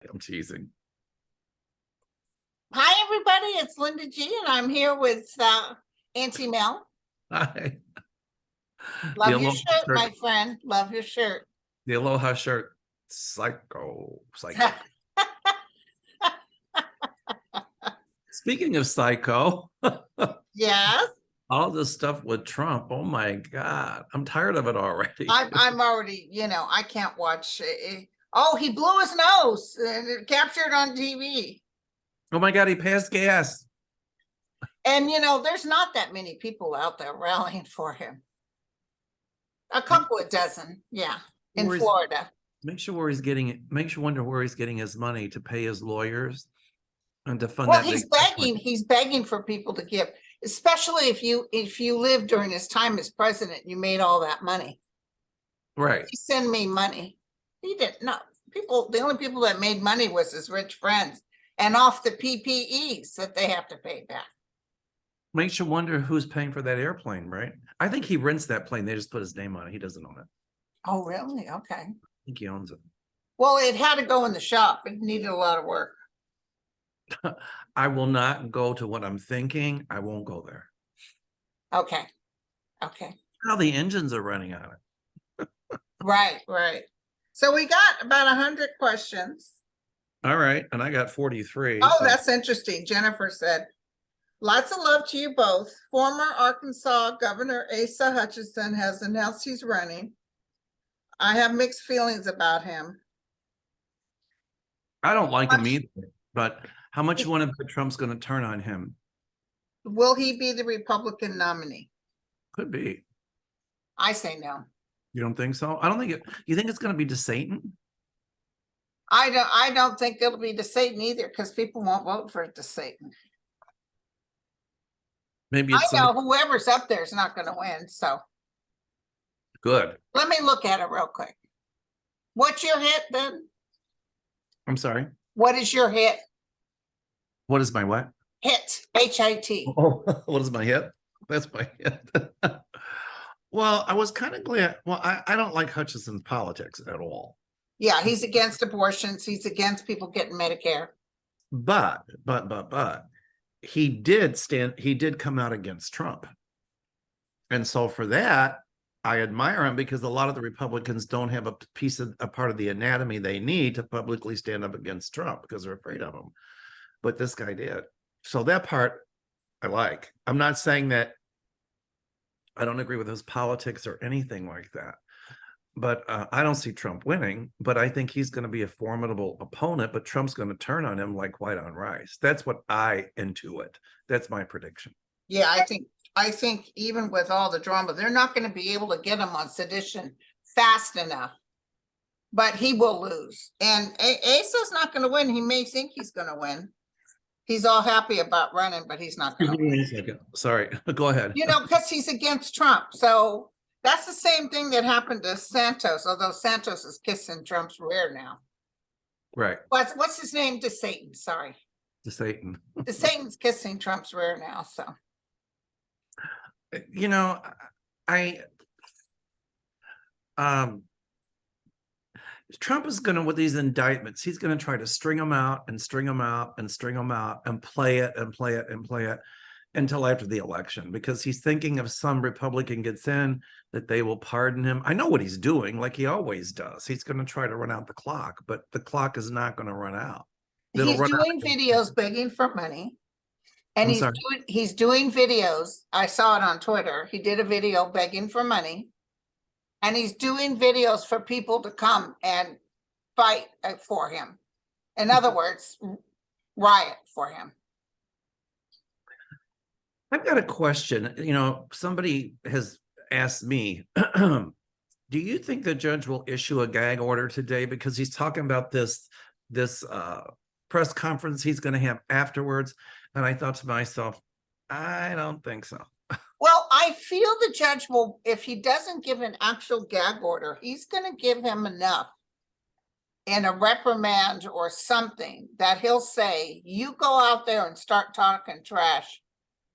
I'm teasing. Hi, everybody. It's Linda G, and I'm here with Auntie Mel. Hi. Love your shirt, my friend. Love your shirt. The Aloha shirt. Psycho. Speaking of psycho, Yes. all this stuff with Trump. Oh my God. I'm tired of it already. I'm already, I can't watch. Oh, he blew his nose and it captured on TV. Oh my God, he passed gas. And, there's not that many people out there rallying for him. A couple of dozen, yeah, in Florida. Makes you wonder where he's getting his money to pay his lawyers and to fund Well, that. he's begging for people to give, especially if you lived during his time as president, you made all that money. Right. He send me money. He didn't know. The only people that made money was his rich friends and off the PPEs that they have to pay back. Makes you wonder who's paying for that airplane, right? I think he rents that plane. They just put his name on it. He doesn't own it. Oh, really? Okay. I think he owns it. Well, it had to go in the shop. It needed a lot of work. I will not go to what I'm thinking. I won't go there. Okay. How the engines are running on it. Right. So we got about 100 questions. All right. And I got 43. Oh, so that's interesting. Jennifer said, lots of love to you both. Former Arkansas Governor Asa Hutchinson has announced he's running. I have mixed feelings about him. I don't like him either, but how much you want to bet Trump's going to turn on him? Will he be the Republican nominee? Could be. I say no. You don't think so? I don't think it. You think it's going to be DeSatan? I don't think it'll be DeSatan either, because people won't vote for DeSatan. Maybe it's I know whoever's up there is not going to win. So good. Let me look at it real quick. What's your hit then? I'm sorry. What is your hit? What is my what? Hit. H-I-T. Oh, what is my hit? That's my hit. Well, I was kind of glad. Well, I don't like Hutchinson's politics at all. Yeah, he's against abortions. He's against people getting Medicare. But he did come out against Trump. And so for that, I admire him, because a lot of the Republicans don't have a part of the anatomy they need to publicly stand up against Trump because they're afraid of him. But this guy did. So that part I like. I'm not saying that I don't agree with his politics or anything like that. But I don't see Trump winning, but I think he's going to be a formidable opponent, but Trump's going to turn on him like white on rice. That's what I intuit. That's my prediction. Yeah, I think even with all the drama, they're not going to be able to get him on sedition fast enough, but he will lose. And Asa's not going to win. He may think he's going to win. He's all happy about running, but he's not going to win. Sorry, go ahead. Because he's against Trump. So that's the same thing that happened to Santos, although Santos is kissing Trump's rear now. Right. What's his name? DeSatan. Sorry. DeSatan. DeSatan's kissing Trump's rear now. So, Trump is going to, with these indictments, he's going to try to string them out and string them out and string them out and play it and play it and play it until after the election, because he's thinking if some Republican gets in, that they will pardon him. I know what he's doing, like he always does. He's going to try to run out the clock, but the clock is not going to run out. He's doing videos begging for money. And he's doing videos. I saw it on Twitter. He did a video begging for money. And he's doing videos for people to come and fight for him. In other words, riot for him. I've got a question. Somebody has asked me, do you think the judge will issue a gag order today? Because he's talking about this press conference he's going to have afterwards. And I thought to myself, I don't think so. Well, I feel the judge will, if he doesn't give an actual gag order, he's going to give him enough in a reprimand or something that he'll say, you go out there and start talking trash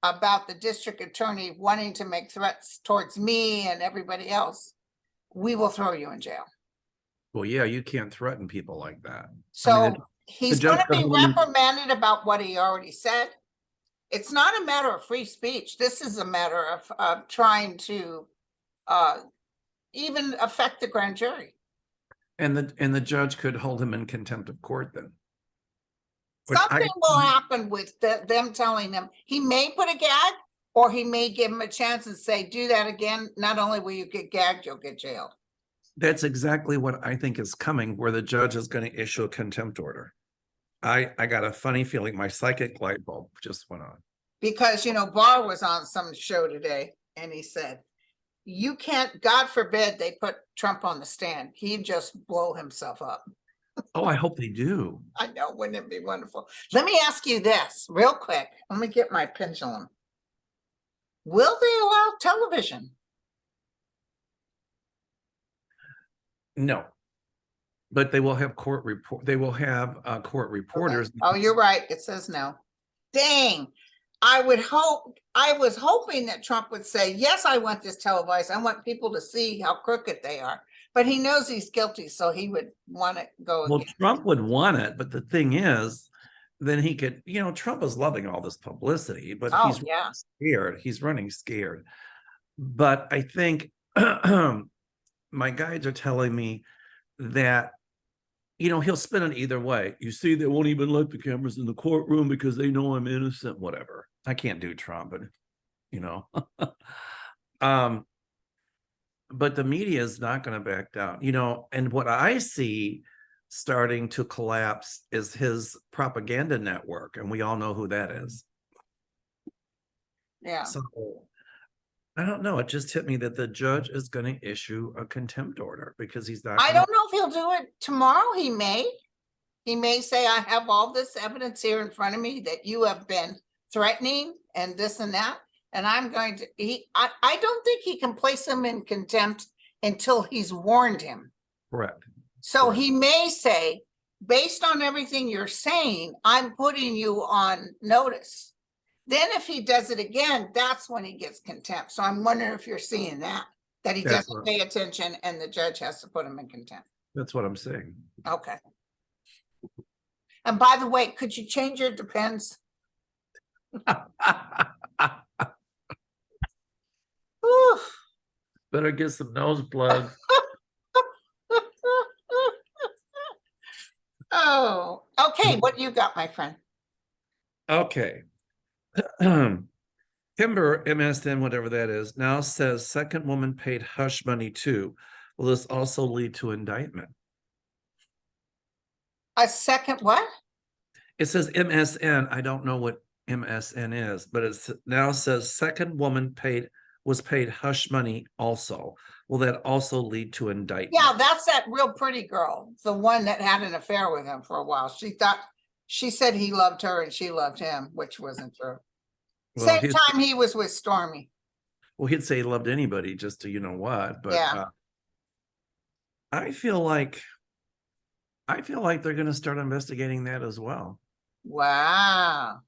about the district attorney wanting to make threats towards me and everybody else, we will throw you in jail. Well, yeah, you can't threaten people like that. So he's judge gonna could be hold him in- reprimanded about what he already said. It's not a matter of free speech. This is a matter of trying to even affect the grand jury. and the judge could hold him in contempt of court then. Which Something will happen with them telling him he may put a gag, or he may give him a chance and say, do that again. Not only will you get gagged, you'll get jailed. That's exactly what I think is coming, where the judge is going to issue a contempt order. I got a funny feeling my psychic light bulb just went on. Because, you know, Barr was on some show today and he said, you can't, God forbid they put Trump on the stand. He'd just blow himself up. Oh, I hope they do. I know, wouldn't it be wonderful? Let me ask you this real quick. Let me get my pendulum. Will they allow television? No, but they will have court report. They will have court reporters. Okay. Oh, you're right. It says no. Dang. I was hoping that Trump would say, yes, I want this televised. I want people to see how crooked they are. But he knows he's guilty, so he would want to go Well, again. Trump would want it, but the thing is, then he could, you know, Trump is loving all this publicity, but Oh, he's yeah. scared. He's running scared. But I think my guides are telling me that, you know, he'll spin it either way. You see, they won't even let the cameras in the courtroom because they know I'm innocent, whatever. I can't do Trump, but, you know. But the media is not going to back down, you know, and what I see starting to collapse is his propaganda network, and we all know who that is. Yeah. So I don't know. It just hit me that the judge is going to issue a contempt order because he's not. I don't know if he'll do it tomorrow. He may say, I have all this evidence here in front of me that you have been threatening and this and that. And I'm going to, I don't think he can place him in contempt until he's warned him. Correct. So Correct. he may say, based on everything you're saying, I'm putting you on notice. Then if he does it again, that's when he gets contempt. So I'm wondering if you're seeing that he doesn't pay attention and the judge has to put him in contempt. That's what I'm saying. Okay. And by the way, could you change your depends? Oof. Better get some nose blood. Oh, okay. What you got, my friend? Okay. Kimber, MSN, whatever that is, now says second woman paid hush money too. Will this also lead to indictment? A second what? It says MSN. I don't know what MSN is, but it now says second woman was paid hush money also. Will that also lead to indictment? Yeah, that's that real pretty girl, the one that had an affair with him for a while. She said he loved her and she loved him, which wasn't true. Well, Same time he was with Stormy. Well, he'd say he loved anybody just to, you know what, but yeah. I feel like they're going to start investigating that as well. Wow.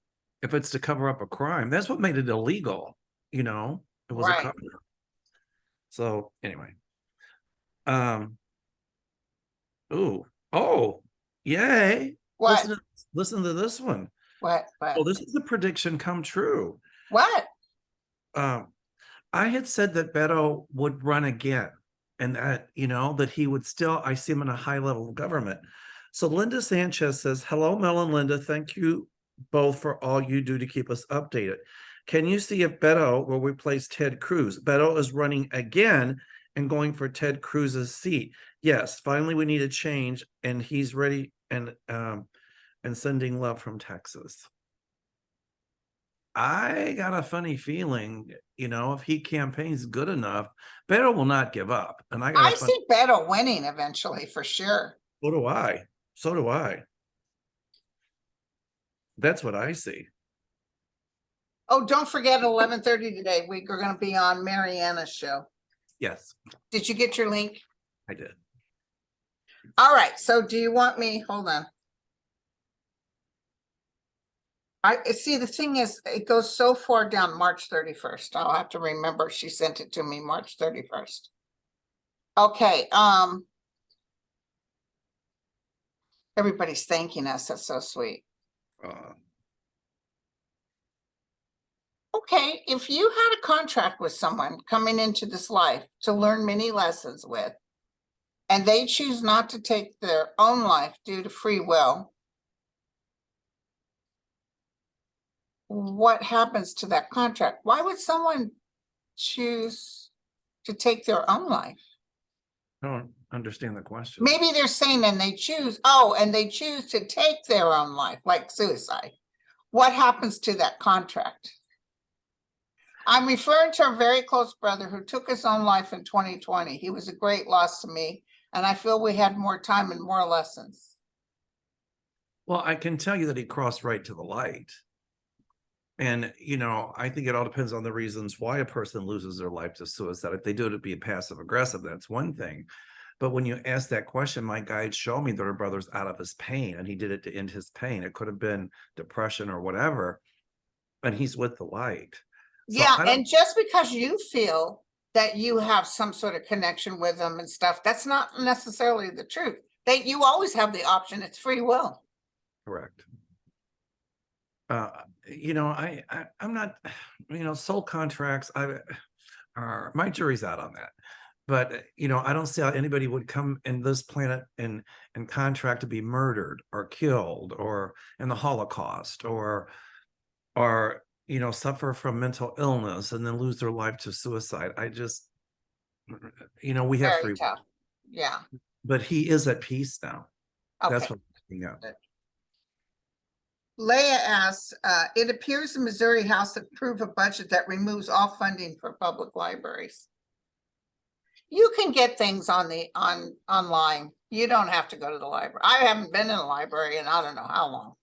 If it's to cover up a crime, that's what made it illegal. You know, it was Right. a cover. So anyway, yay! What? Listen to this one. What? Oh, this is a prediction come true. What? I had said that Beto would run again, and that, you know, that he would still, I see him in a high level of government. So Linda Sanchez says, hello, Mel and Linda. Thank you both for all you do to keep us updated. Can you see if Beto will replace Ted Cruz? Beto is running again and going for Ted Cruz's seat. Yes, finally we need a change, and he's ready and sending love from Texas. I got a funny feeling, you know, if he campaigns good enough, Beto will not give up. And I see Beto winning eventually for sure. So do I. So do I. That's what I see. Oh, don't forget 11:30 today. We're going to be on Mariana's show. Yes. Did you get your link? I did. All right. So do you want me? Hold on. I see. The thing is, it goes so far down March 31st. I'll have to remember she sent it to me March 31st. Okay. Everybody's thanking us. That's so sweet. Okay, if you had a contract with someone coming into this life to learn many lessons with, and they choose not to take their own life due to free will, what happens to that contract? Why would someone choose to take their own life? I don't understand the question. Maybe they're saying and they choose, oh, and they choose to take their own life, like suicide. What happens to that contract? I'm referring to a very close brother who took his own life in 2020. He was a great loss to me, and I feel we had more time and more lessons. Well, I can tell you that he crossed right to the light. And, you know, I think it all depends on the reasons why a person loses their life to suicide. If they do it to be passive aggressive, that's one thing. But when you ask that question, my guides show me that her brother's out of his pain and he did it to end his pain. It could have been depression or whatever, and he's with the light. So Yeah, and just because you feel that you have some sort of connection with them and stuff, that's not necessarily the truth. You always have the option. It's free will. Correct. You know, I'm not, you know, soul contracts, my jury's out on that. But, you know, I don't see how anybody would come in this planet and contract to be murdered or killed or in the Holocaust or, you know, suffer from mental illness and then lose their life to suicide. I just, you know, we have Very free, tough. Yeah. but he is at peace now. That's Okay. what I'm looking at. Leah asks, it appears the Missouri House approved a budget that removes all funding for public libraries. You can get things online. You don't have to go to the library. I haven't been in a library in I don't know how long.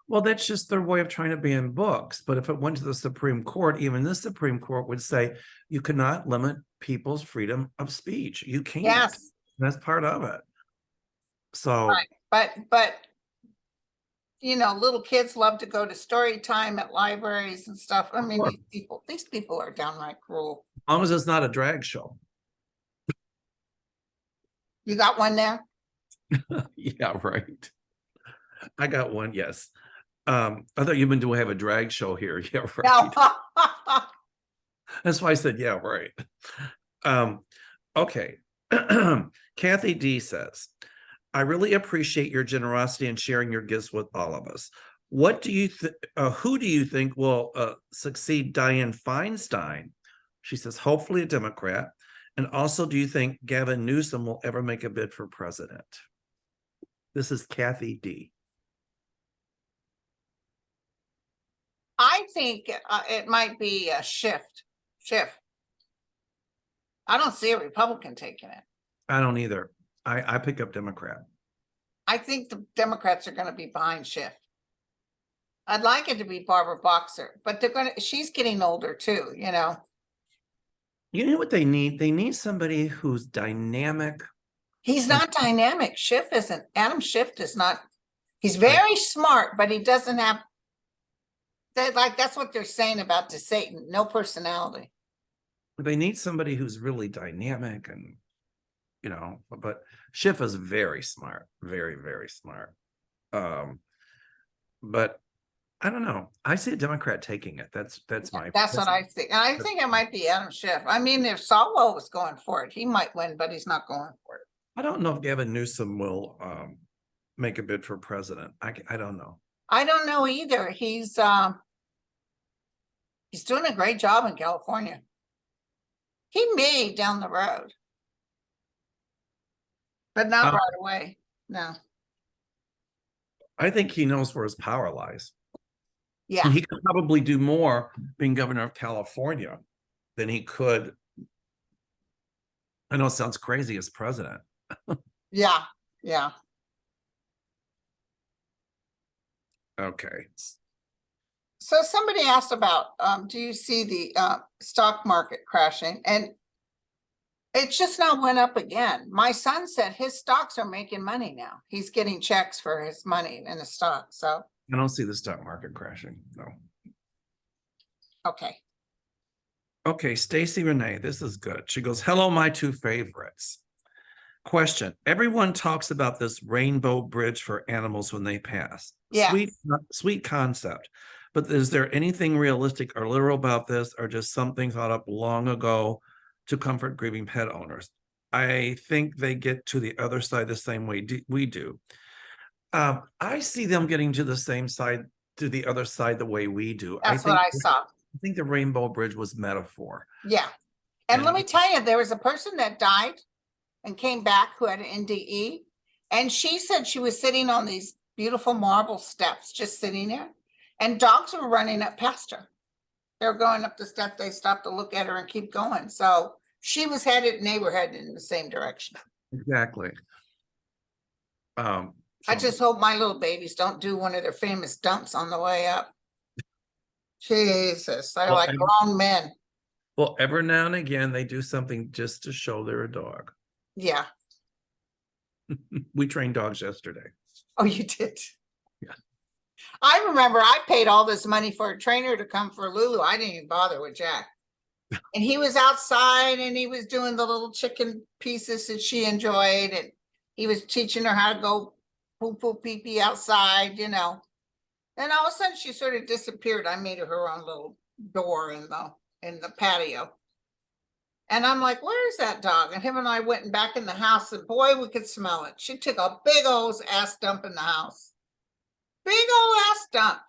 Well, that's just their way of trying to ban books. But if it went to the Supreme Court, even the Supreme Court would say you cannot limit people's freedom of speech. You can't. Yes. That's part of it. So, right. But you know, little kids love to go to story time at libraries and stuff. I mean, these people are downright cruel. as long as it's not a drag show. You got one there? Yeah, right. I got one, yes. I thought you meant to have a drag show here. Yeah, right. No. That's why I said, yeah, right. Okay. Kathy D says, I really appreciate your generosity and sharing your gifts with all of us. What do you who do you think will succeed Dianne Feinstein? She says, hopefully a Democrat. And also, do you think Gavin Newsom will ever make a bid for president? This is Kathy D. I think it might be a shift. I don't see a Republican taking it. I don't either. I pick up Democrat. I think the Democrats are going to be behind Schiff. I'd like it to be Barbara Boxer, but she's getting older too, you know. You know what they need? They need somebody who's dynamic. He's not dynamic. Schiff isn't. Adam Schiff is not. He's very smart, but he doesn't have. That's what they're saying about DeSatan. No personality. They need somebody who's really dynamic and, you know, but Schiff is very smart, very, very smart. But I don't know. I see a Democrat taking it. That's what I think. And I think it might be Adam Schiff. I mean, if Swalwell was going for it, he might win, but he's not going for it. I don't know if Gavin Newsom will make a bid for president. I don't know. I don't know either. He's doing a great job in California. He may down the road, but not right away. No. I think he knows where his power lies. Yeah. He could probably do more being governor of California than he could. I know it sounds crazy as president. Yeah. Yeah. Okay. So somebody asked about, do you see the stock market crashing? And it just now went up again. My son said his stocks are making money now. He's getting checks for his money in the stock. So I don't see the stock market crashing. No. Okay. Okay, Stacy Renee, this is good. She goes, hello, my two favorites. Question. Everyone talks about this rainbow bridge for animals when they pass. Yeah. Sweet concept. But is there anything realistic or literal about this, or just something thought up long ago to comfort grieving pet owners? I think they get to the other side the same way we do. I see them getting to the same side, to the other side the way we do. That's what I saw. I think the rainbow bridge was metaphor. Yeah. And let And- me tell you, there was a person that died and came back who had an NDE. And she said she was sitting on these beautiful marble steps, just sitting there. And dogs were running up past her. They were going up the step. They stopped to look at her and keep going. So she was headed and they were headed in the same direction. Exactly. I just hope my little babies don't do one of their famous dumps on the way up. Jesus, they're like grown men. Well, every now and again, they do something just to show they're a dog. Yeah. We trained dogs yesterday. Oh, you did? Yeah. I remember I paid all this money for a trainer to come for Lulu. I didn't even bother with Jack. And he was outside and he was doing the little chicken pieces that she enjoyed. And he was teaching her how to go poo poo pee pee outside, you know. And all of a sudden she sort of disappeared. I made her own little door in the patio. And I'm like, where's that dog? And him and I went back in the house and boy, we could smell it. She took a big old ass dump in the house. Big old ass dump.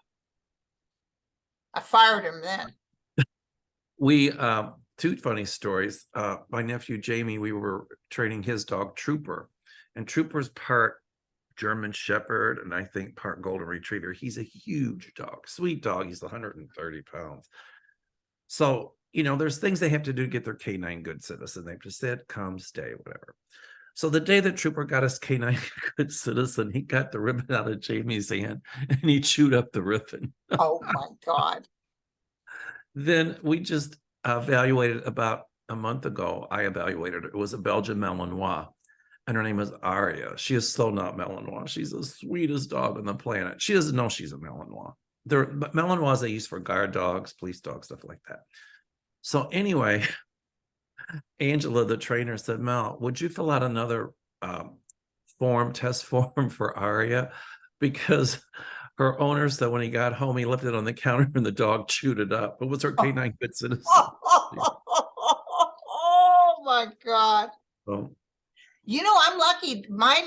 I fired him then. We, two funny stories. My nephew, Jamie, we were training his dog, Trooper. And Trooper's part German Shepherd and I think part Golden Retriever. He's a huge dog, sweet dog. He's 130 pounds. So, you know, there's things they have to do to get their canine good citizen. They have to sit, come, stay, whatever. So the day that Trooper got his canine good citizen, he got the ribbon out of Jamie's hand and he chewed up the ribbon. Oh my God. Then we just evaluated about a month ago. I evaluated her. It was a Belgian Malinois. And her name is Aria. She is so not Malinois. She's the sweetest dog on the planet. She doesn't know she's a Malinois. But Malinois they use for guard dogs, police dogs, stuff like that. So anyway, Angela, the trainer, said, Mel, would you fill out another test form for Aria? Because her owner said when he got home, he left it on the counter and the dog chewed it up. It was her canine good citizen. Oh my God. So, you know, I'm lucky. My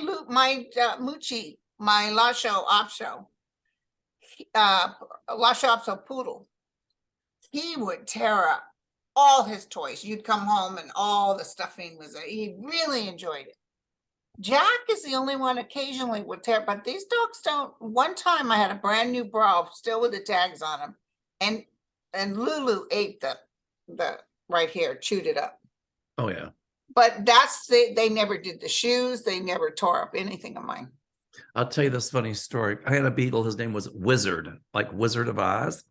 Moochie, my Lasho Opsho, Lasho Opsho poodle, he would tear up all his toys. You'd come home and all the stuffing was there. He really enjoyed it. Jack is the only one occasionally would tear, but these dogs don't. One time I had a brand new bra still with the tags on them, and Lulu ate the right here, chewed it up. oh yeah. But they never did the shoes. They never tore up anything of mine. I'll tell you this funny story. I had a beagle. His name was Wizard, like Wizard of Oz.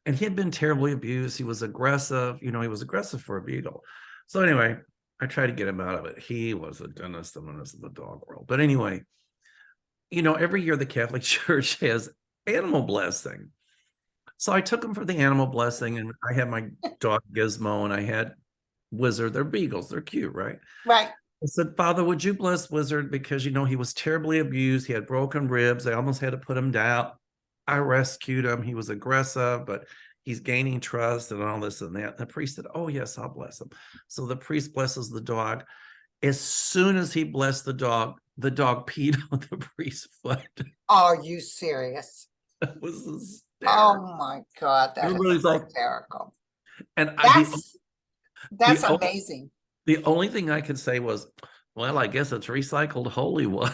And he had been terribly abused. He was aggressive. You know, he was aggressive for a beagle. So anyway, I tried to get him out of it. He was a dentist of the dog world. But anyway, you know, every year the Catholic Church has animal blessing. So I took him for the animal blessing, and I had my dog Gizmo, and I had Wizard. They're beagles. They're cute, right? Right. I said, Father, would you bless Wizard? Because, you know, he was terribly abused. He had broken ribs. I almost had to put him down. I rescued him. He was aggressive, but he's gaining trust and all this and that. And the priest said, oh, yes, I'll bless him. So the priest blesses the dog. As soon as he blessed the dog peed on the priest's foot. Are you serious? That was hysterical. Oh my God, that Everybody's is like, hysterical. and That's amazing. The only thing I could say was, well, I guess it's recycled holy water.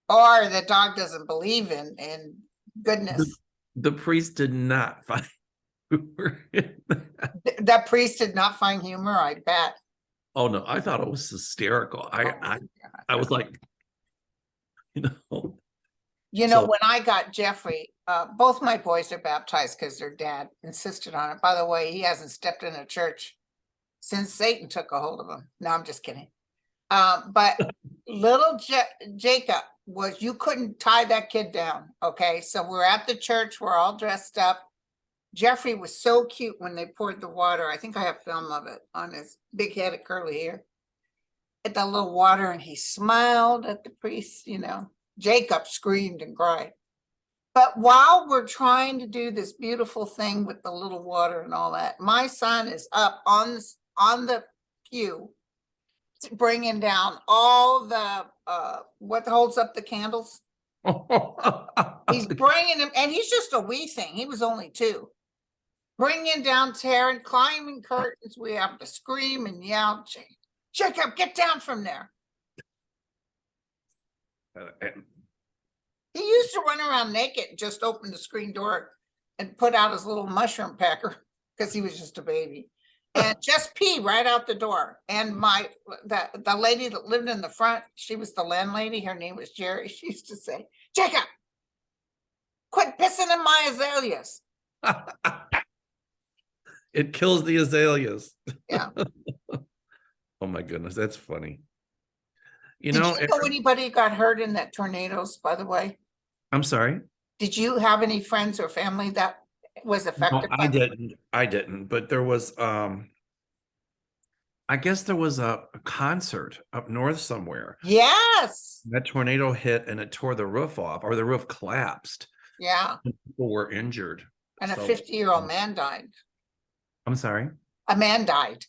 Or the dog doesn't believe in goodness. The priest did not find humor in that. That priest did not find humor, I bet. Oh no, I thought it was hysterical. I was like, you know. When I got Jeffrey, both my boys are baptized because their dad insisted on it. By the way, he hasn't stepped in a church since Satan took a hold of him. No, I'm just kidding. But little Jacob you couldn't tie that kid down. Okay. So we're at the church. We're all dressed up. Jeffrey was so cute when they poured the water. I think I have film of it on his big head of curly hair. at the little water and he smiled at the priest, you know. Jacob screamed and cried. But while we're trying to do this beautiful thing with the little water and all that, my son is up on the pew, bringing down all the what holds up the candles. He's bringing him, and he's just a wee thing. He was only 2. Bringing down, tearing, climbing curtains. We have to scream and yell, Jacob, get down from there. He used to run around naked and just open the screen door and put out his little mushroom packer because he was just a baby. And just pee right out the door. And the lady that lived in the front, she was the landlady. Her name was Jerry. She used to say, Jacob, quit pissing in my azaleas. It kills the azaleas. Yeah. Oh my goodness, that's funny. Did you know anybody got hurt in that tornadoes, by the way? I'm sorry? Did you have any friends or family that was affected? No, I didn't, but there was I guess there was a concert up north somewhere. Yes. That tornado hit and it tore the roof off, or the roof collapsed. Yeah. And people were injured. And a 50-year-old man died. I'm sorry? A man died.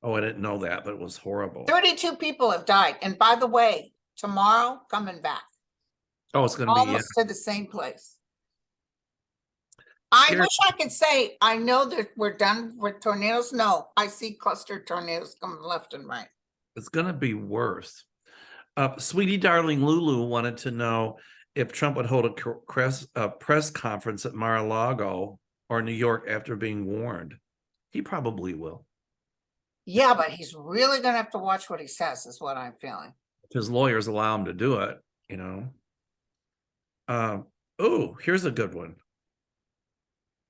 Oh, I didn't know that, but it was horrible. 32 people have died. And by the way, tomorrow coming back. Oh, it's going to be almost to the same place. I wish I could say, I know that we're done with tornadoes. No, I see clustered tornadoes coming left and right. It's going to be worse. Sweetie darling Lulu wanted to know if Trump would hold a press conference at Mar-a-Lago or New York after being warned. He probably will. Yeah, but he's really going to have to watch what he says, is what I'm feeling. If his lawyers allow him to do it, you know. Oh, here's a good one.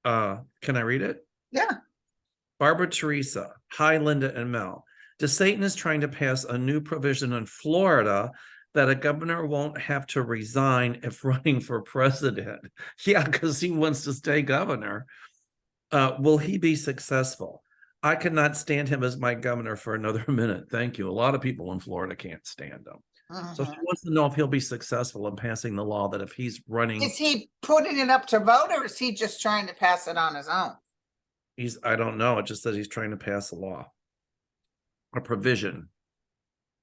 Can I read it? Yeah. Barbara Teresa, hi Linda and Mel. DeSatan is trying to pass a new provision in Florida that a governor won't have to resign if running for president. Yeah, because he wants to stay governor. Will he be successful? I cannot stand him as my governor for another minute. Thank you. A lot of people in Florida can't stand him. So she wants to know if he'll be successful in passing the law that if he's running. Is he putting it up to vote, or is he just trying to pass it on his own? I don't know. It just says he's trying to pass a law. A provision.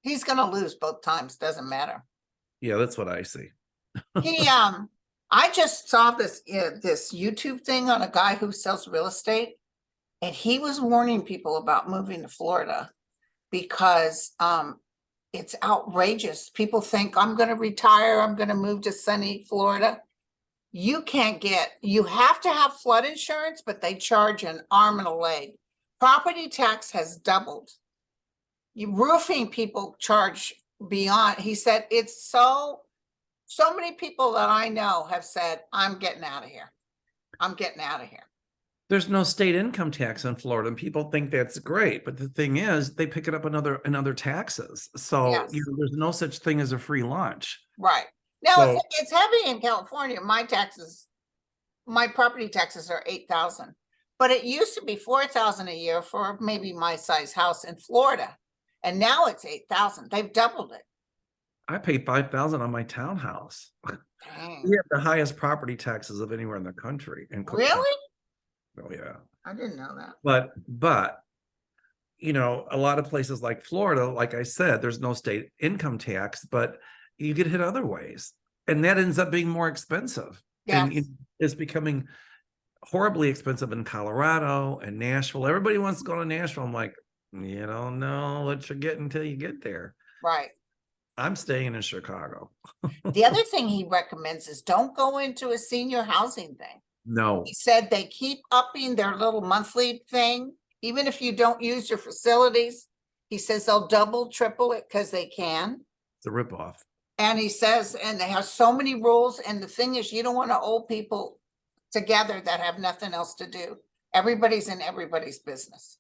He's going to lose both times. Doesn't matter. Yeah, that's what I see. I just saw this YouTube thing on a guy who sells real estate, and he was warning people about moving to Florida because it's outrageous. People think, I'm going to retire, I'm going to move to sunny Florida. You have to have flood insurance, but they charge an arm and a leg. Property tax has doubled. Roofing people charge beyond. He said it's so many people that I know have said, I'm getting out of here. I'm getting out of here. There's no state income tax in Florida, and people think that's great. But the thing is, they pick it up in other taxes. So Yes. There's no such thing as a free lunch. Right. Now it's heavy in California. My property taxes are $8,000, but it used to be $4,000 a year for maybe my size house in Florida, and now it's $8,000. They've doubled it. I pay $5,000 on my townhouse. Dang. We have the highest property taxes of anywhere in the country. Really? Oh yeah. I didn't know that. But a lot of places like Florida, like I said, there's no state income tax, but you get hit other ways, and that ends up being more expensive. Yes. And it's becoming horribly expensive in Colorado and Nashville. Everybody wants to go to Nashville. I'm like, you don't know what you're getting until you get there. Right. I'm staying in Chicago. The other thing he recommends is don't go into a senior housing thing. No. He said they keep upping their little monthly thing, even if you don't use your facilities. He says they'll double, triple it because they can. It's a ripoff. And he says, and they have so many rules. And the thing is, you don't want to old people together that have nothing else to do. Everybody's in everybody's business.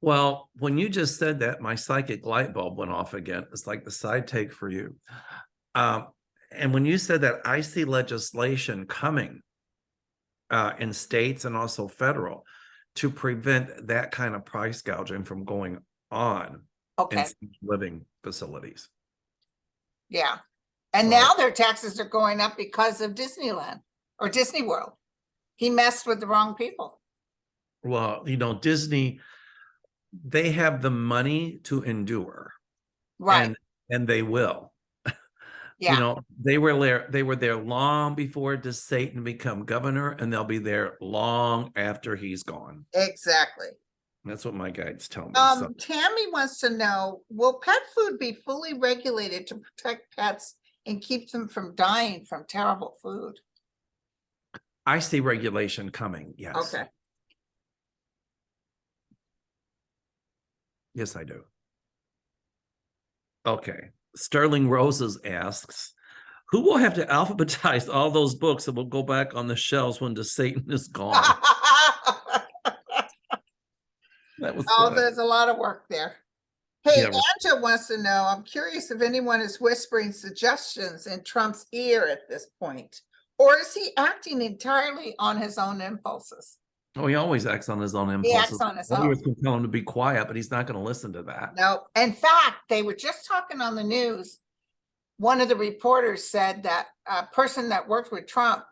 Well, when you just said that, my psychic light bulb went off again. It's like the side take for you. And when you said that, I see legislation coming in states and also federal to prevent that kind of price gouging from going on. Okay, living facilities. yeah. And So- now their taxes are going up because of Disneyland or Disney World. He messed with the wrong people. Well, Disney, they have the money to endure, Right, and they will. yeah, They were there long before DeSatan become governor, and they'll be there long after he's gone. exactly. That's what my guides tell me. So Tammy wants to know, will pet food be fully regulated to protect pets and keep them from dying from terrible food? I see regulation coming. Yes. Okay. Yes, I do. Okay. Sterling Roses asks, who will have to alphabetize all those books that will go back on the shelves when DeSatan is gone? That was Oh, good. there's a lot of work there. Hey, Yeah. Anja wants to know, I'm curious if anyone is whispering suggestions in Trump's ear at this point, or is he acting entirely on his own impulses? Oh, he always acts on his own He impulses. acts on his Lawyers own. can tell him to be quiet, but he's not going to listen to that. No, in fact, they were just talking on the news. One of the reporters said that a person that worked with Trump,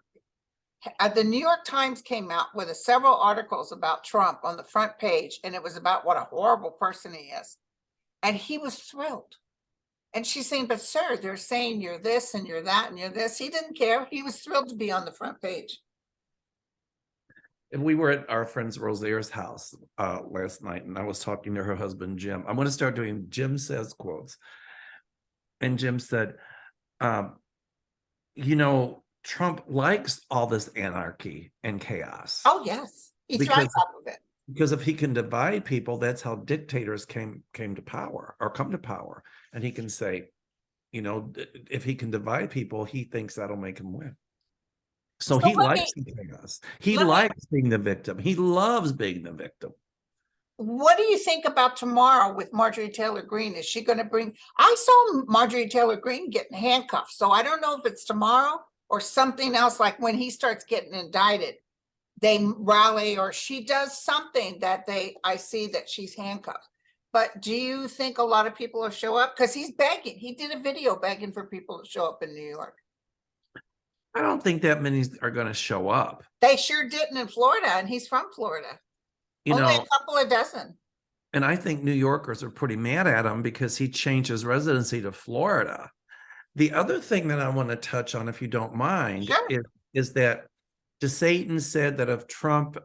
the New York Times came out with several articles about Trump on the front page, and it was about what a horrible person he is. And he was thrilled. And she's saying, but sir, they're saying you're this and you're that and you're this. He didn't care. He was thrilled to be on the front page. And we were at our friend Rosaire's house last night, and I was talking to her husband, Jim. I'm going to start doing Jim says quotes. And Jim said, Trump likes all this anarchy and chaos. Oh, yes. He thrives off of it. Because if he can divide people, that's how dictators came to power or come to power. And he can say, if he can divide people, he thinks that'll make him win. So he likes the chaos. He likes being the victim. He loves being the victim. What do you think about tomorrow with Marjorie Taylor Greene? Is she going to bring? I saw Marjorie Taylor Greene getting handcuffed. So I don't know if it's tomorrow or something else, like when he starts getting indicted, they rally or she does something that I see that she's handcuffed. But do you think a lot of people will show up? Because he's begging. He did a video begging for people to show up in New York. I don't think that many are going to show up. They sure didn't in Florida, and he's from Florida. Only a couple of dozen. And I think New Yorkers are pretty mad at him because he changed his residency to Florida. The other thing that I want to touch on, if you don't mind, sure, is that DeSatan said that if Trump,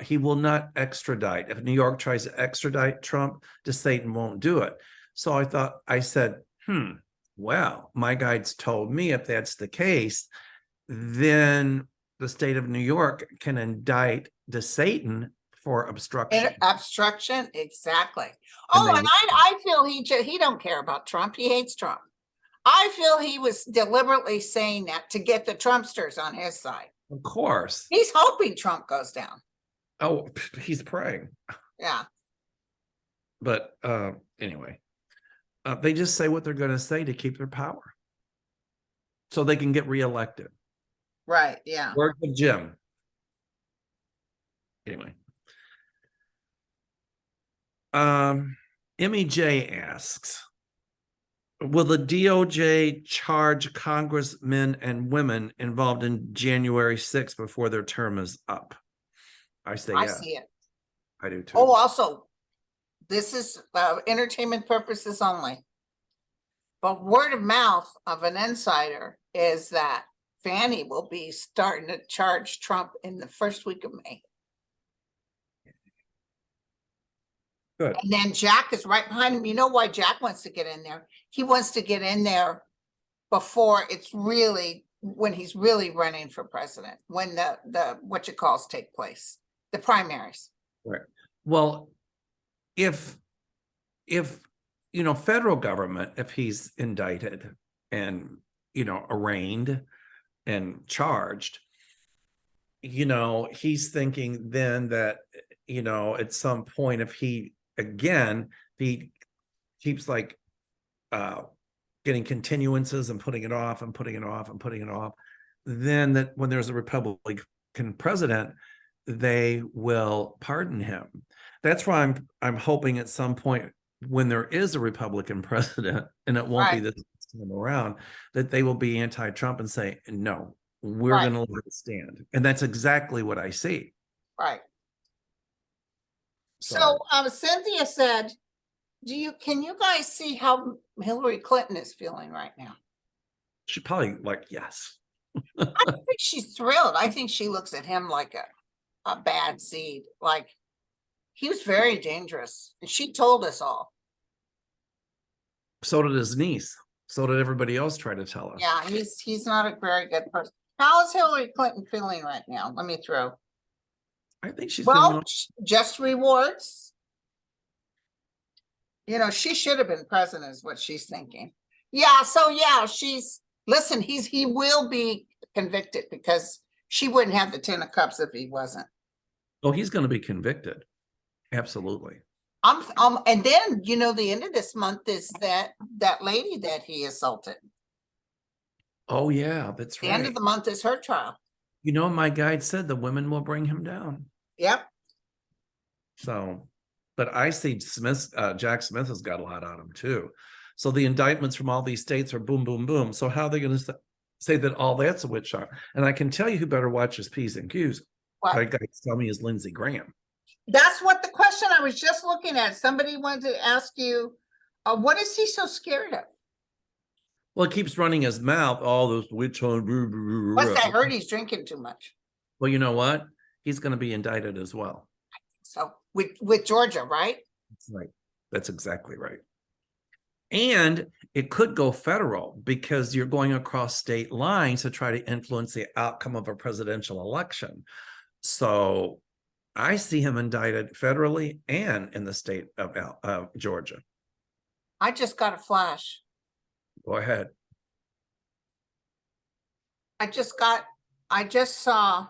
he will not extradite. If New York tries to extradite Trump, DeSatan won't do it. So I said, well, my guides told me if that's the case, then the state of New York can indict DeSatan for obstruction. Obstruction, exactly. And I feel he don't care about Trump. He hates Trump. I feel he was deliberately saying that to get the Trumpsters on his side. Of course. He's hoping Trump goes down. Oh, he's praying. Yeah. But anyway, they just say what they're going to say to keep their power so they can get reelected. Right, yeah. Work with Jim. Anyway. Emmy J asks, will the DOJ charge congressmen and women involved in January 6th before their term is up? I say yes. I see it. I do too. Oh, also, this is entertainment purposes only. But word of mouth of an insider is that Fannie will be starting to charge Trump in the first week of May. Good. And then Jack is right behind him. You know why Jack wants to get in there? He wants to get in there before when he's really running for president, when the what you calls take place, the primaries. Right. Well, if federal government, if he's indicted and arraigned and charged, he's thinking then that at some point, if he keeps getting continuances and putting it off and putting it off and putting it off, then that when there's a Republican president, they will pardon him. That's why I'm hoping at some point when there is a Republican president, and it won't be Right. this time around, that they will be anti-Trump and say, no, we're Right. going to let it stand. And that's exactly what I see. Right. So, So Cynthia said, can you guys see how Hillary Clinton is feeling right now? she probably like, yes. I don't think she's thrilled. I think she looks at him like a bad seed. Like, he was very dangerous. And she told us all. So did his niece. So did everybody else try to tell us. Yeah, he's not a very good person. How is Hillary Clinton feeling right now? Let me throw. I think she's Well, feeling. just rewards. You know, she should have been president is what she's thinking. Yeah, so yeah, listen, he will be convicted because she wouldn't have the 10 of cups if he wasn't. Oh, he's going to be convicted. Absolutely. And then, you know, the end of this month is that lady that he assaulted. Oh yeah, that's The right. end of the month is her trial. You know, my guide said the women will bring him down. Yep. So, but I see Jack Smith has got a lot on him too. So the indictments from all these states are boom, boom, boom. So how are they going to say that all that's a witch hunt? And I can tell you who better watch his P's and Q's. What? My guys tell me is Lindsey Graham. That's what the question I was just looking at. Somebody wanted to ask you, what is he so scared of? Well, it keeps running his mouth, all those witch hunt. Plus, I heard he's drinking too much. Well, you know what? He's going to be indicted as well. So with Georgia, right? That's right. That's exactly right. And it could go federal because you're going across state lines to try to influence the outcome of a presidential election. So I see him indicted federally and in the state of Georgia. I just got a flash. Go ahead. I just saw,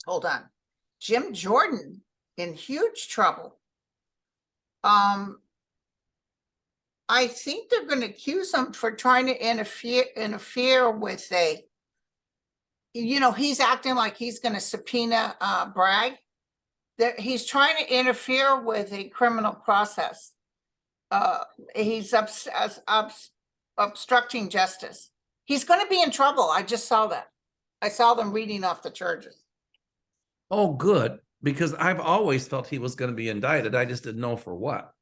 hold on, Jim Jordan in huge trouble. I think they're going to accuse him for trying to interfere with you know, he's acting like he's going to subpoena Bragg. He's trying to interfere with a criminal process. He's obstructing justice. He's going to be in trouble. I just saw that. I saw them reading off the charges. Oh, good, because I've always felt he was going to be indicted. I just didn't know for what.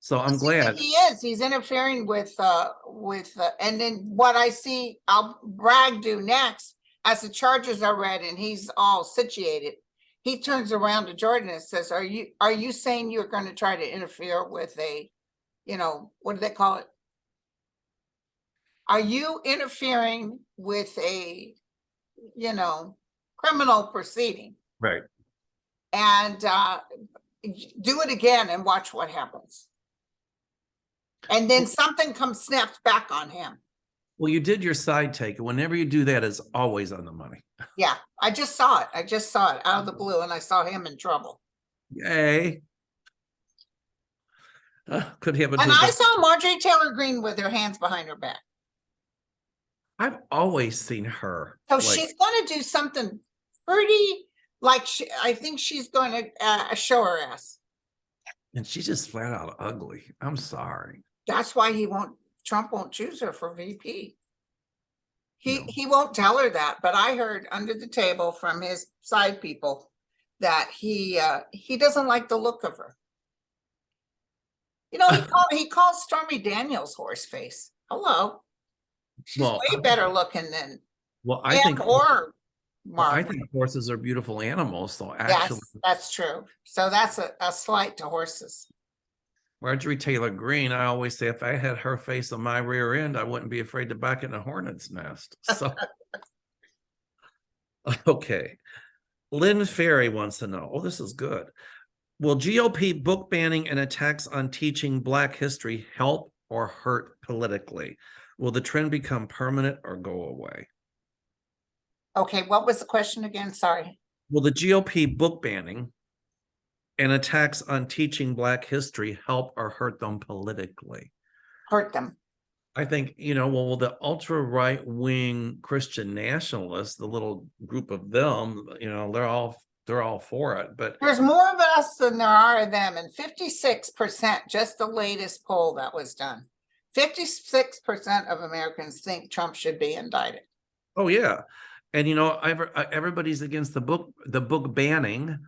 So I'm glad he is. He's interfering with and then what I see Bragg do next, as the charges are read and he's all situated, he turns around to Jordan and says, are you saying you're going to try to interfere with a, you know, what do they call it? Are you interfering with a, you know, criminal proceeding? right. And do it again and watch what happens. And then something snaps back on him. Well, you did your side take. Whenever you do that, it's always on the money. Yeah, I just saw it. I just saw it out of the blue, and I saw him in trouble. Yay. Could happen. And I saw Marjorie Taylor Greene with her hands behind her back. I've always seen her. So she's going to do something pretty, like, I think she's going to show her ass. And she's just flat out ugly. I'm sorry. That's why Trump won't choose her for VP. He won't tell her that, but I heard under the table from his side people that he doesn't like the look of her. You know, he calls Stormy Daniels horse face. Hello. She's way better looking than I think Mark. I think horses are beautiful animals, so actually yes, that's true. So that's a slight to horses. Marjorie Taylor Greene, I always say if I had her face on my rear end, I wouldn't be afraid to back in a hornet's nest. So okay. Lynn Ferry wants to know, oh, this is good. Will GOP book banning and attacks on teaching Black history help or hurt politically? Will the trend become permanent or go away? Okay, what was the question again? Sorry. Will the GOP book banning and attacks on teaching Black history help or hurt them politically? Hurt them. I think, well, the ultra right wing Christian nationalists, the little group of them, they're all they're all for it, but There's more of us than there are of them, and 56%, just the latest poll that was done. 56% of Americans think Trump should be indicted. oh yeah. And you know, everybody's against the book banning,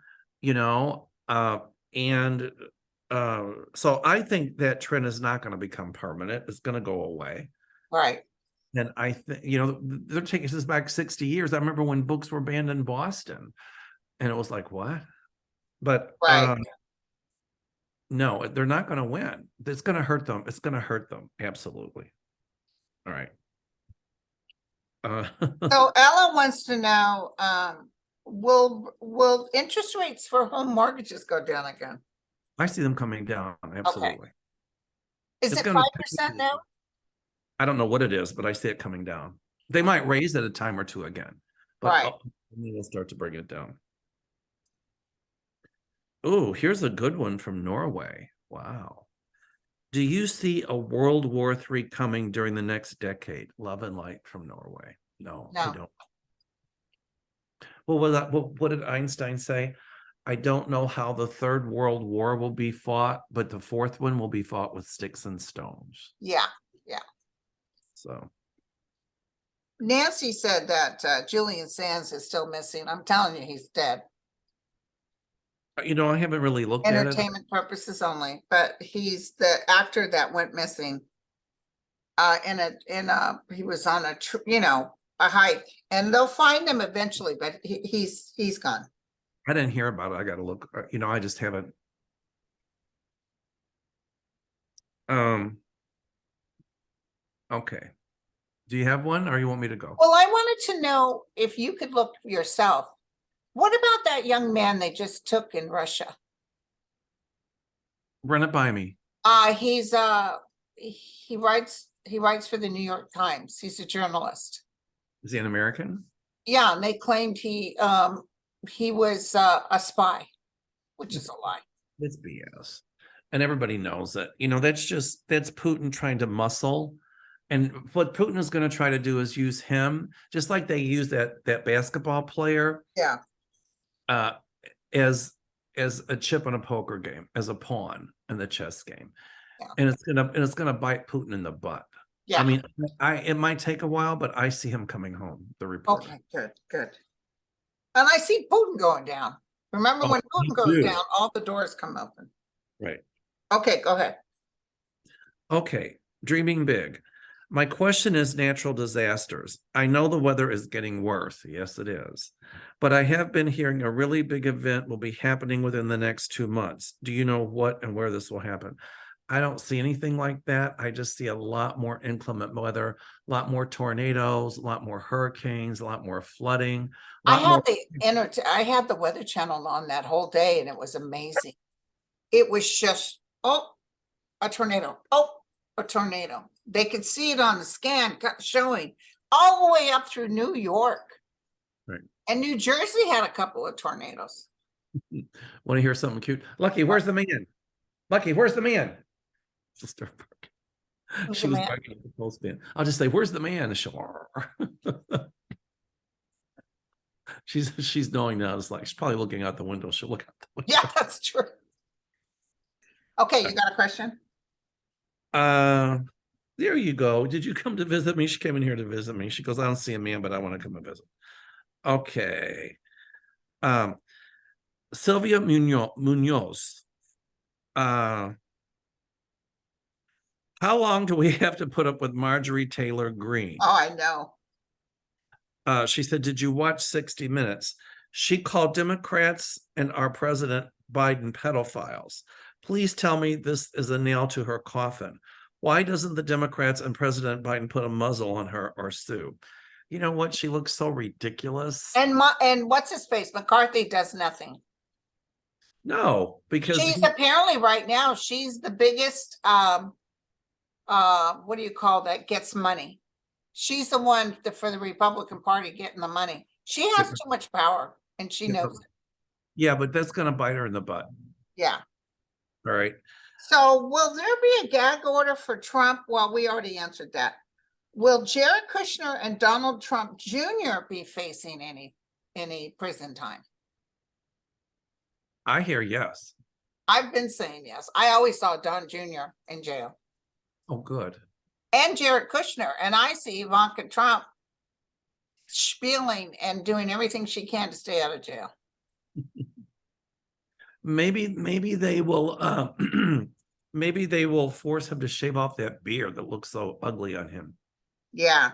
you know, and so I think that trend is not going to become permanent. It's going to go away. Right. And I think, you know, they're taking this back 60 years. I remember when books were banned in Boston, and it was like, what? But Right. no, they're not going to win. It's going to hurt them. It's going to hurt them. Absolutely. All right. So Ella wants to know, will interest rates for home mortgages go down again? I see them coming down. Absolutely. Is It's it gonna 5% now? I don't know what it is, but I see it coming down. They might raise it a time or two again, but Right. we'll start to bring it down. Oh, here's a good one from Norway. Wow. Do you see a World War III coming during the next decade? Love and light from Norway. No, I No. don't. Well, what did Einstein say? I don't know how the Third World War will be fought, but the fourth one will be fought with sticks and stones. Yeah. So Nancy said that Julian Sands is still missing. I'm telling you, he's dead. you know, I haven't really looked at it. Entertainment purposes only, but he's the actor that went missing. He was on a a hike, and they'll find him eventually, but he's gone. I didn't hear about it. I got to look. You know, I just haven't. Okay. Do you have one, or you want me to go? Well, I wanted to know if you could look yourself. What about that young man they just took in Russia? Run it by me. He writes for the New York Times. He's a journalist. Is he an American? Yeah, and they claimed he was a spy, which is a lie. It's BS. And everybody knows that. You know, that's Putin trying to muscle. And what Putin is going to try to do is use him, just like they use that basketball player. Yeah. As a chip on a poker game, as a pawn in the chess game. Yeah. And it's gonna bite Putin in the butt. Yeah. I mean, it might take a while, but I see him coming home, the report. Okay, good. And I see Putin going down. Remember when Putin goes down, all the doors come open. Right. Okay, go ahead. Okay, dreaming big. My question is natural disasters. I know the weather is getting worse. Yes, it is. But I have been hearing a really big event will be happening within the next 2 months. Do you know what and where this will happen? I don't see anything like that. I just see a lot more inclement weather, a lot more tornadoes, a lot more hurricanes, a lot more flooding. I had the Weather Channel on that whole day, and it was amazing. It was just, a tornado. A tornado. They could see it on the scan showing all the way up through New York. Right. And New Jersey had a couple of tornadoes. Want to hear something cute? Lucky, where's the man? Lucky, where's the man? Sister, she was barking at the postman. I'll just say, where's the man? She's knowing now. It's like she's probably looking out the window. She'll look out the window. Yeah, that's true. Okay, you got a question? There you go. Did you come to visit me? She came in here to visit me. She goes, I don't see a man, but I want to come and visit. Okay. Sylvia Munoz. How long do we have to put up with Marjorie Taylor Greene? Oh, I know. She said, did you watch 60 Minutes? She called Democrats and our president Biden pedophiles. Please tell me this is a nail to her coffin. Why doesn't the Democrats and President Biden put a muzzle on her or sue? You know what? She looks so ridiculous. And what's his face? McCarthy does nothing. No, because she's apparently right now, she's the biggest, what do you call that? Gets money. She's the one for the Republican Party getting the money. She has too much power, and she knows it. Yeah, but that's going to bite her in the butt. Yeah. All right. So will there be a gag order for Trump? Well, we already answered that. Will Jared Kushner and Donald Trump Jr. be facing any prison time? I hear yes. I've been saying yes. I always saw Don Jr. in jail. Oh, good. And Jared Kushner. And I see Ivanka Trump spieling and doing everything she can to stay out of jail. Maybe they will maybe they will force him to shave off that beard that looks so ugly on him. Yeah.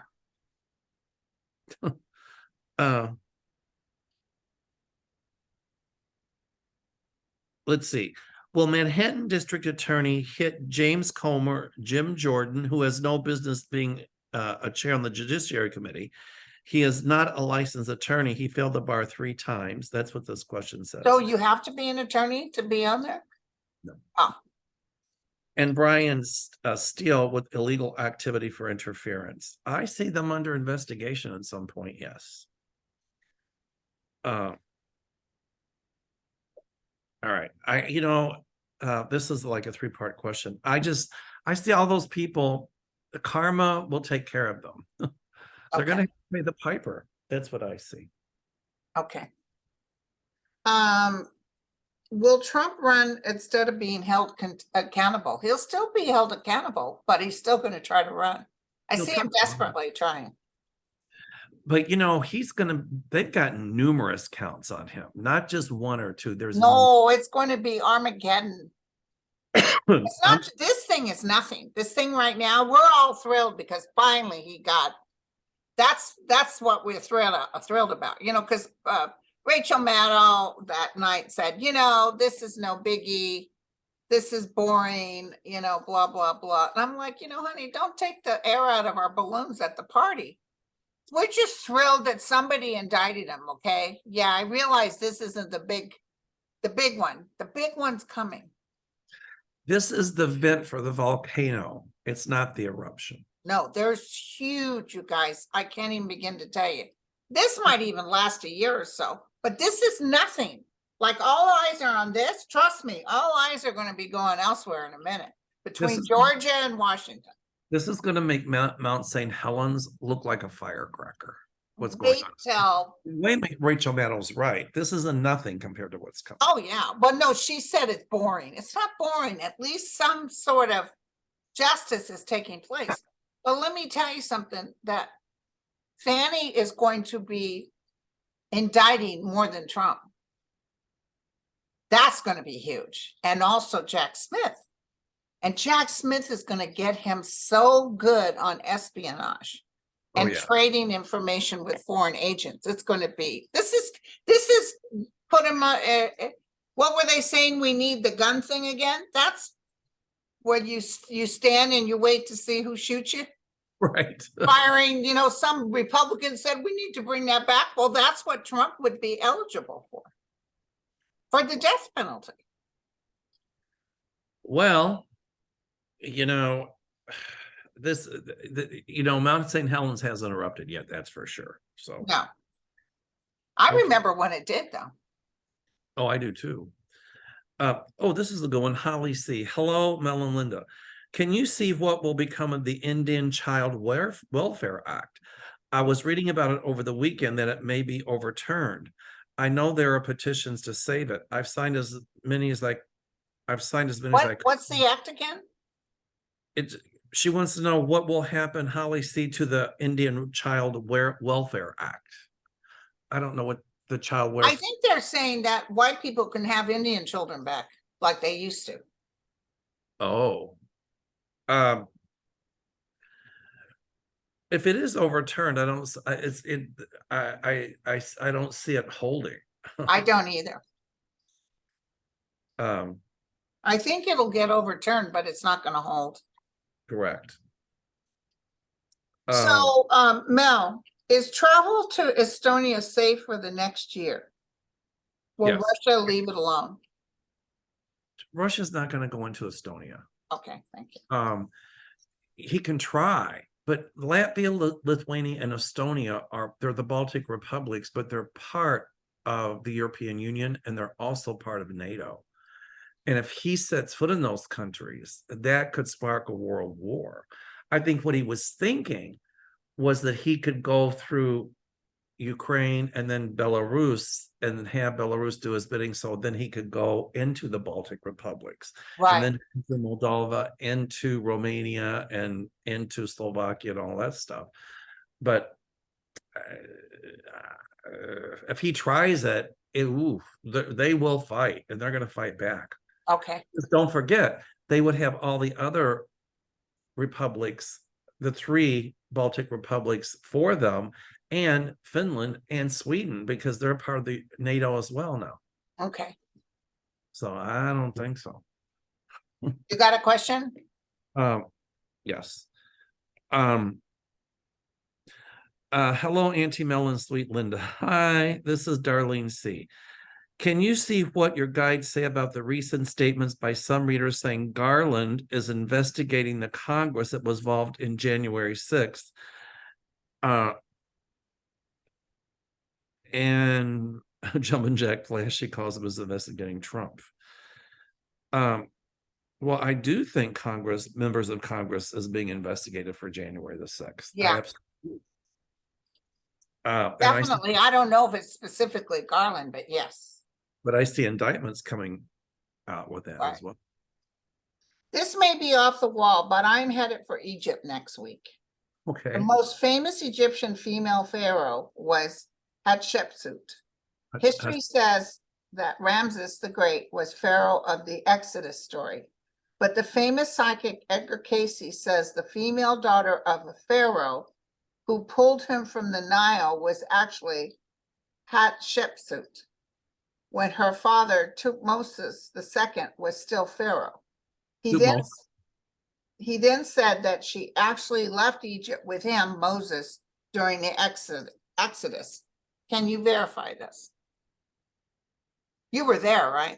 Let's see. Will Manhattan District Attorney hit James Comer, Jim Jordan, who has no business being a chair on the Judiciary Committee? He is not a licensed attorney. He failed the bar 3 times. That's what this question says. So you have to be an attorney to be on there? No. Oh. And Brian Steele with illegal activity for interference. I see them under investigation at some point, yes. All right. This is like a 3-part question. I see all those people, the karma will take care of them. They're Okay. going to pay the piper. That's what I see. Okay. Will Trump run instead of being held accountable? He'll still be held accountable, but he's still going to try to run. I He'll see try him to run. desperately trying. But they've got numerous counts on him, not just 1 or 2. There's No, it's going to be Armageddon. It's not, this thing is nothing. This thing right now, we're all thrilled because finally he got, that's what we're thrilled about, because Rachel Maddow that night said, this is no biggie. This is boring, blah, blah, blah. And I'm like, honey, don't take the air out of our balloons at the party. We're just thrilled that somebody indicted him, okay? Yeah, I realize this isn't the big one. The big one's coming. This is the vent for the volcano. It's not the eruption. No, there's huge, you guys. I can't even begin to tell you. This might even last a year or so, but this is nothing. Like all eyes are on this. Trust me, all eyes are going to be going elsewhere in a minute between Georgia and Washington. This is going to make Mount St. Helens look like a firecracker. What's going on? Wait, Rachel Maddow's right. This is a nothing compared to what's coming. Oh, yeah. But no, she said it's boring. It's not boring. At least some sort of justice is taking place. But let me tell you something, that Fannie is going to be indicting more than Trump. That's going to be huge. And also Jack Smith. And Jack Smith is going to get him so good on espionage and trading information with foreign agents. It's going to be, this is put him on, what were they saying? We need the gun thing again? That's where you stand and you wait to see who shoots you. Right. Firing, some Republicans said we need to bring that back. Well, that's what Trump would be eligible for the death penalty. Well, Mount St. Helens hasn't erupted yet, that's for sure. So no. I remember when it did, though. Oh, I do too. This is a good one. Holly C. Hello, Mel and Linda. Can you see what will become of the Indian Child Welfare Act? I was reading about it over the weekend that it may be overturned. I know there are petitions to save it. I've signed as many as I could. What's the act again? She wants to know what will happen, Holly C., to the Indian Child Welfare Act. I don't know what the child welfare. I think they're saying that white people can have Indian children back like they used to. Oh. If it is overturned, I don't see it holding. I don't either. I think it'll get overturned, but it's not going to hold. Correct. So, Mel, is travel to Estonia safe for the next year? Will Russia leave it alone? Russia's not going to go into Estonia. Okay, thank you. He can try, but Latvia, Lithuania, and Estonia they're the Baltic republics, but they're part of the European Union, and they're also part of NATO. And if he sets foot in those countries, that could spark a world war. I think what he was thinking was that he could go through Ukraine and then Belarus, and have Belarus do his bidding, so then he could go into the Baltic republics, and Right, then into Moldova, into Romania, and into Slovakia and all that stuff. But if he tries it, they will fight, and they're going to fight back. okay, Just don't forget, they would have all the other republics, the 3 Baltic republics for them, and Finland and Sweden, because they're part of the NATO as well now. okay. So I don't think so. You got a question? Yes. Hello, Auntie Mel and Sweet Linda. Hi, this is Darlene C. Can you see what your guides say about the recent statements by some readers saying Garland is investigating the Congress that was involved in January 6th? And Jumpin' Jack Flash, she calls him as investigating Trump. Well, I do think members of Congress is being investigated for January the 6th. Yeah. Definitely. I don't know if it's specifically Garland, but yes. But I see indictments coming out with that as well. This may be off the wall, but I'm headed for Egypt next week. Okay. The most famous Egyptian female pharaoh was Hatshepsut. History says that Ramses the Great was pharaoh of the Exodus story, but the famous psychic Edgar Cayce says the female daughter of a pharaoh who pulled him from the Nile was actually Hatshepsut, when her father Tutmosis II was still pharaoh. He then said that she actually left Egypt with him, Moses, during the Exodus. Can you verify this? You were there, right?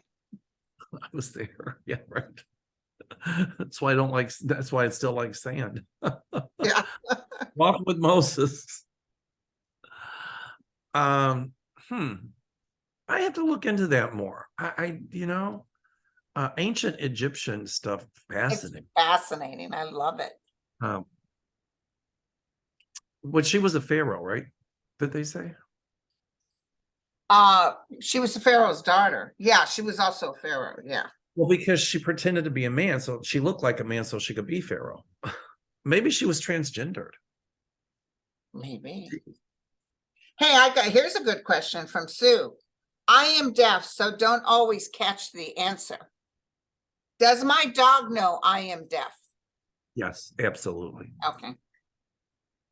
I was there. Yeah, right. That's why I still like sand. Yeah. Walk with Moses. I have to look into that more. Ancient Egyptian stuff, fascinating. It's fascinating. I love it. But she was a pharaoh, right? Did they say? She was the pharaoh's daughter. Yeah, she was also a pharaoh. Yeah. Well, because she pretended to be a man, so she looked like a man, so she could be pharaoh. Maybe she was transgendered. Maybe. Hey, here's a good question from Sue. I am deaf, so don't always catch the answer. Does my dog know I am deaf? Yes, absolutely. Okay.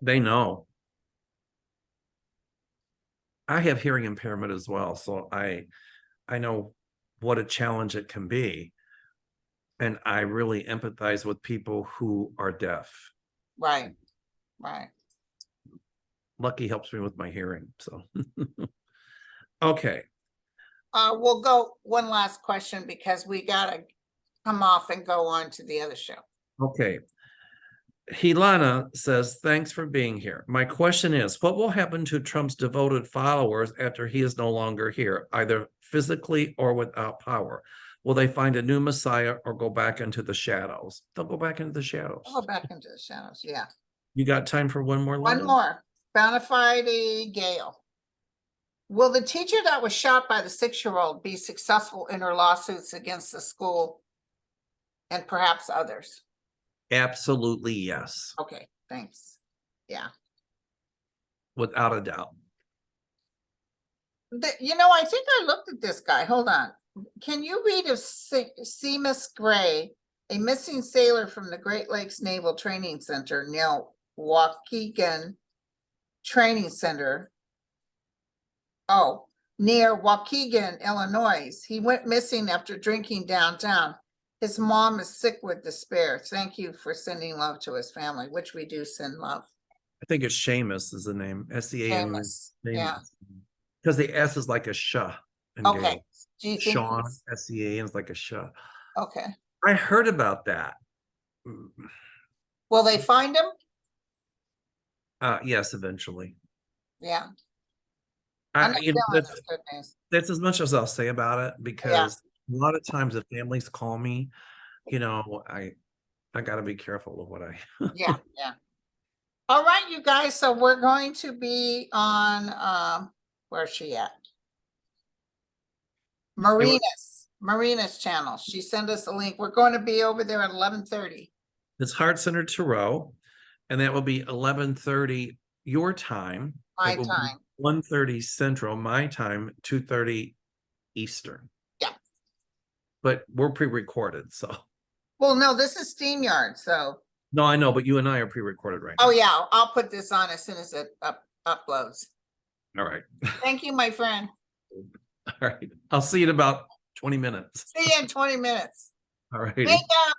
They know. I have hearing impairment as well, so I know what a challenge it can be. And I really empathize with people who are deaf. Right. Right. Lucky helps me with my hearing, so. Okay. We'll go one last question because we gotta come off and go on to the other show. Okay. Helana says, thanks for being here. My question is, what will happen to Trump's devoted followers after he is no longer here, either physically or without power? Will they find a new Messiah or go back into the shadows? They'll go back into the shadows. I'll go back into the shadows, yeah. You got time for one more? One more. Bonafide Gale. Will the teacher that was shot by the 6-year-old be successful in her lawsuits against the school and perhaps others? Absolutely, yes. Okay, thanks. Yeah. Without a doubt. I think I looked at this guy. Hold on. Can you read of Seamus Gray, a missing sailor from the Great Lakes Naval Training Center near Waukegan Training Center? Oh, near Waukegan, Illinois. He went missing after drinking downtown. His mom is sick with despair. Thank you for sending love to his family, which we do send love. I think it's Seamus is the name. Seamus. Yeah. Because the S is like a sh. Okay. Do you think Sean, S-E-A-N is like a sh. Okay. I heard about that. Will they find him? Yes, eventually. Yeah. That's as much as I'll say about it, because a lot of times if families call me, I got to be careful of what I. Yeah. All right, you guys, so we're going to be on, where's she at? Marina's channel. She sent us a link. We're going to be over there at 11:30. It's Heart Center Thoreau, and that will be 11:30 your time. My It will be time. 1:30 Central, my time, 2:30 Eastern. Yeah. But we're pre-recorded, so. Well, no, this is StreamYard, so. No, I know, but you and I are pre-recorded right Oh, now. yeah, I'll put this on as soon as it uploads. All right. Thank you, my friend. All right. I'll see you in about 20 minutes. See you in 20 minutes. All righty. Thank you.